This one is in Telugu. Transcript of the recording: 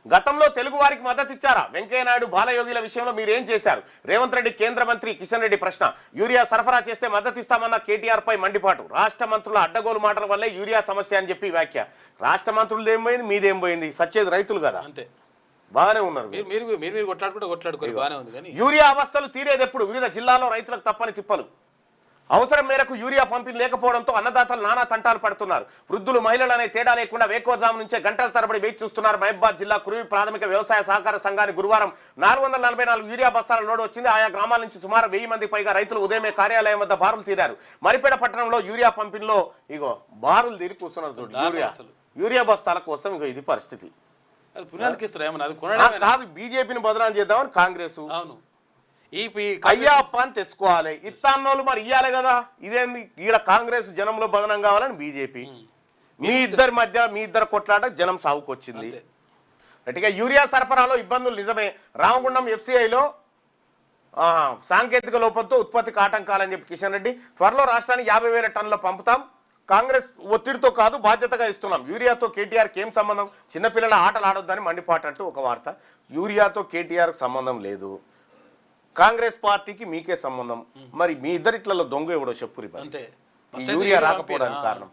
గతంలో తెలుగు వారికి మద్దతు ఇచ్చారా? వెంకయ్యనాయుడు బాలయోగిల విషయంలో మీరేం చేశారు? రేవంత్ రెడ్డి కేంద్ర మంత్రి కిషన్ రెడ్డి ప్రశ్న. యూరియా సరఫరా చేస్తే మద్దతు ఇస్తామన్న కేటీఆర్ పై మండిపాటు. రాష్ట్ర మంత్రుల అడ్డగోలు మాటల వల్లే యూరియా సమస్య అని చెప్పి వ్యాఖ్య. రాష్ట్ర మంత్రులది ఏం పోయింది, మీదేం పోయింది? సచ్చేది రైతులు కదా, అంతే. బాగానే ఉన్నారు. మీరు కొట్లాడుకోరు బాగానే ఉంది. కానీ యూరియా అవస్థలు తీరేది ఎప్పుడు? వివిధ జిల్లాల్లో రైతులకు తప్పని తిప్పలు. అవసరం మేరకు యూరియా పంపిణీ లేకపోవడంతో అన్నదాతలు నానా తంటాలు పడుతున్నారు. వృద్ధులు మహిళలు అనే తేడా లేకుండా వేకోజాము నుంచే గంటల తరబడి వేచి చూస్తున్నారు. మహబూబాద్ జిల్లా కురువి ప్రాథమిక వ్యవసాయ సహకార సంఘానికి గురువారం 444 యూరియా బస్తాల లోడ్ వచ్చింది. ఆయా గ్రామాల నుంచి సుమారు 1000 మంది పైగా రైతులు ఉదయమే కార్యాలయం వద్ద బారులు తీరారు. మరిపేడ పట్టణంలో యూరియా పంపిణీలో ఇగో బారులు తీరి కూర్చున్నారు. చూడు, యూరియా బస్తాల కోసం ఇగో ఇది పరిస్థితి. కాదు, బీజేపీని బదనాం చేద్దామని కాంగ్రెస్ అయ్యప్ప అని తెచ్చుకోవాలి. ఇస్తాన్నోళ్ళు మరి ఇయ్యాలి కదా. ఇదేంది ఈడ కాంగ్రెస్ జనంలో బదనం కావాలని బీజేపీ. మీ ఇద్దరి మధ్య మీ ఇద్దరు కొట్లాట జనం సాగుకొచ్చింది. గట్టిగా యూరియా సరఫరాలో ఇబ్బందులు నిజమే. రామగుండం ఎఫ్సిఐలో సాంకేతిక లోపంతో ఉత్పత్తికి ఆటంకాలని చెప్పి కిషన్ రెడ్డి. త్వరలో రాష్ట్రానికి 50,000 టన్నులు పంపుతాం. కాంగ్రెస్ ఒత్తిడితో కాదు, బాధ్యతగా ఇస్తున్నాం. యూరియాతో కేటీఆర్కి ఏం సంబంధం? చిన్నపిల్లల ఆటలు ఆడొద్దని మండిపాటు అంటూ ఒక వార్త. యూరియాతో కేటీఆర్కి సంబంధం లేదు, కాంగ్రెస్ పార్టీకి మీకే సంబంధం. మరి మీ ఇద్దరిట్లలో దొంగ ఎవడో చెప్పురి. యూరియా రాకపోవడానికి కారణం